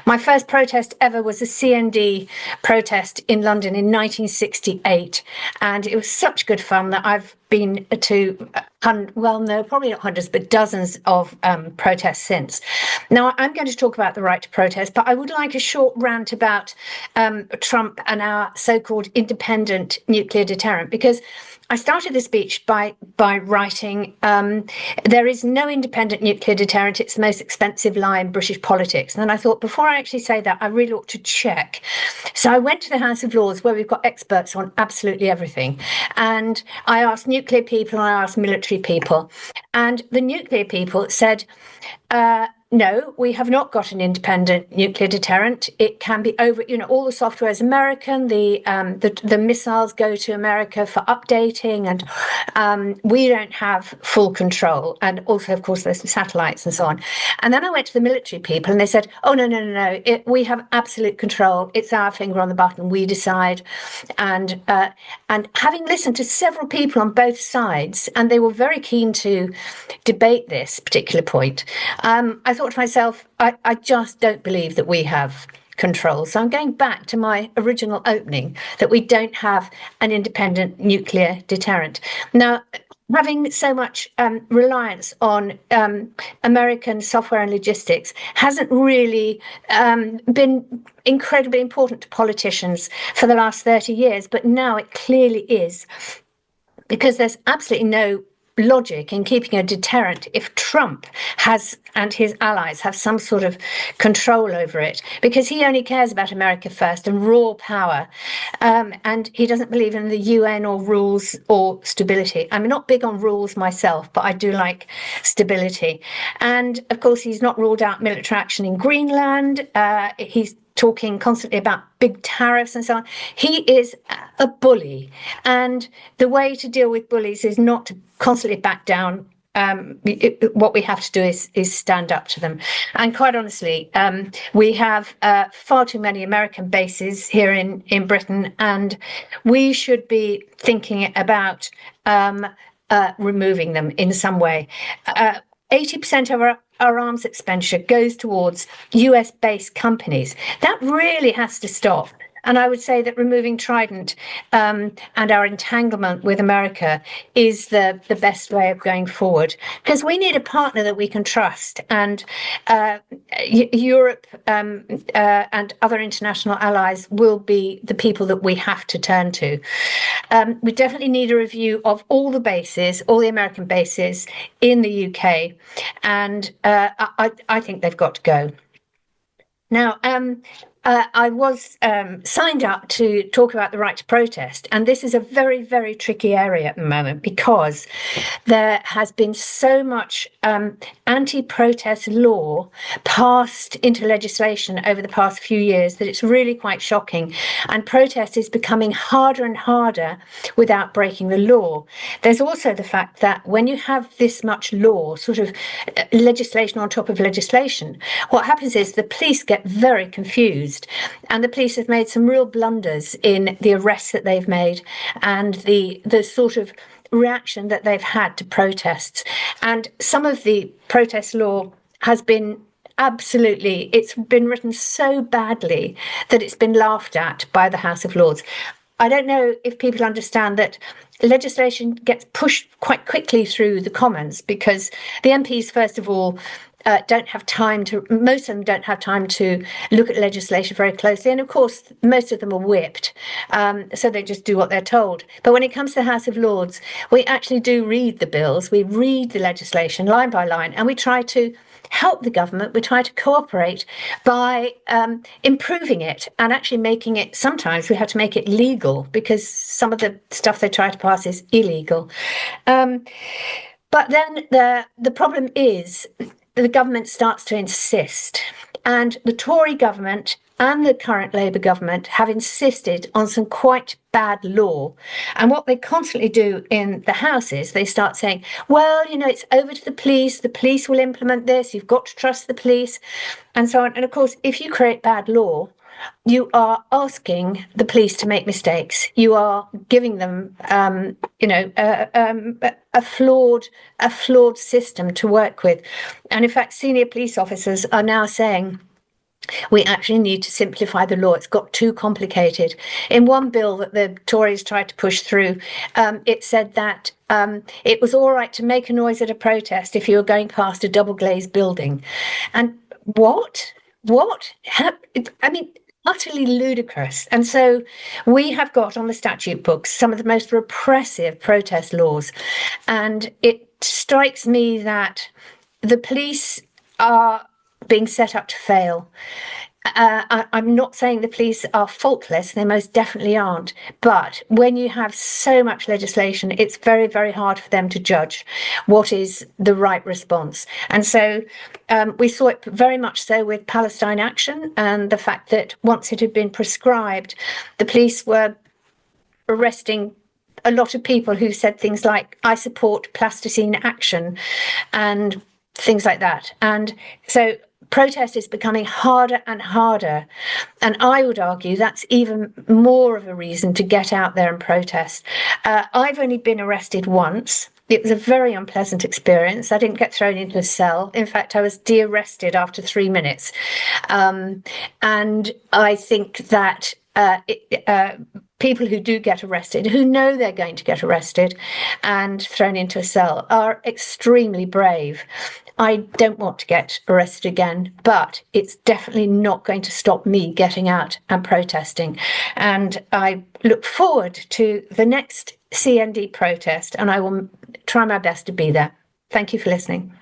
My first protest ever was a CND protest in London in 1968. And it was such good fun that I've been to, well, no, probably not hundreds, but dozens of protests since. Now, I'm going to talk about the right to protest, but I would like a short rant about Trump and our so-called independent nuclear deterrent, because I started the speech by writing, there is no independent nuclear deterrent. It's the most expensive lie in British politics. And then I thought, before I actually say that, I really ought to check. So I went to the House of Lords, where we've got experts on absolutely everything. And I asked nuclear people and I asked military people. And the nuclear people said, no, we have not got an independent nuclear deterrent. It can be over, all the software is American. The missiles go to America for updating, and we don't have full control. And also, of course, there's some satellites and so on. And then I went to the military people, and they said, "Oh, no. We have absolute control. It's our finger on the button. We decide." And having listened to several people on both sides, and they were very keen to debate this particular point, I thought to myself, I just don't believe that we have control. So I'm going back to my original opening, that we don't have an independent nuclear deterrent. Now, having so much reliance on American software and logistics hasn't really been incredibly important to politicians for the last 30 years, but now it clearly is, because there's absolutely no logic in keeping a deterrent if Trump has and his allies have some sort of control over it, because he only cares about America first and raw power, and he doesn't believe in the UN or rules or stability. I'm not big on rules myself, but I do like stability. And of course, he's not ruled out military action in Greenland. He's talking constantly about big tariffs and so on. He is a bully, and the way to deal with bullies is not to constantly back down. What we have to do is stand up to them. And quite honestly, we have far too many American bases here in Britain, and we should be thinking about removing them in some way. 80% of our arms expenditure goes towards US-based companies. That really has to stop. And I would say that removing Trident and our entanglement with America is the best way of going forward, because we need a partner that we can trust. And Europe and other international allies will be the people that we have to turn to. We definitely need a review of all the bases, all the American bases in the UK. And I think they've got to go. Now, I was signed up to talk about the right to protest, and this is a very, very tricky area at the moment, because there has been so much anti-protest law passed into legislation over the past few years that it's really quite shocking, and protest is becoming harder and harder without breaking the law. There's also the fact that when you have this much law, sort of legislation on top of legislation, what happens is the police get very confused. And the police have made some real blunders in the arrests that they've made and the sort of reaction that they've had to protests. And some of the protest law has been it's been written so badly that it's been laughed at by the House of Lords. I don't know if people understand that legislation gets pushed quite quickly through the Commons, because the MPs, first of all, most of them don't have time to look at legislation very closely. And of course, most of them are whipped. So they just do what they're told. But when it comes to the House of Lords, we actually do read the bills. We read the legislation line by line, and we try to help the government. We try to cooperate by improving it and actually making it, sometimes we have to make it legal, because some of the stuff they try to pass is illegal. But then the problem is the government starts to insist, and the Tory government and the current Labour government have insisted on some quite bad law. And what they constantly do in the House is they start saying, well, it's over to the police will implement this, you've got to trust the police, and so on. And of course, if you create bad law, you are asking the police to make mistakes. You are giving them, a flawed system to work with. And in fact, senior police officers are now saying We actually need to simplify the law. It's got too complicated. In one bill that the Tories tried to push through, it said that it was all right to make a noise at a protest if you were going past a double glazed building. And what? What? I mean, utterly ludicrous. And so we have got on the statute books some of the most repressive protest laws. And it strikes me that the police are being set up to fail. I'm not saying the police are faultless, they most definitely aren't. But when you have so much legislation, it's very, very hard for them to judge what is the right response. And so we saw it very much so with Palestine Action, and the fact that once it had been prescribed, the police were arresting a lot of people who said things like, I support plasticine action, and things like that. And so protest is becoming harder and harder. And I would argue that's even more of a reason to get out there and protest. I've only been arrested once. It was a very unpleasant experience. I didn't get thrown into a cell. In fact, I was de-arrested after 3 minutes. And I think that people who do get arrested, who know they're going to get arrested and thrown into a cell, are extremely brave. I don't want to get arrested again, but it's definitely not going to stop me getting out and protesting. And I look forward to the next CND protest, and I will try my best to be there. Thank you for listening.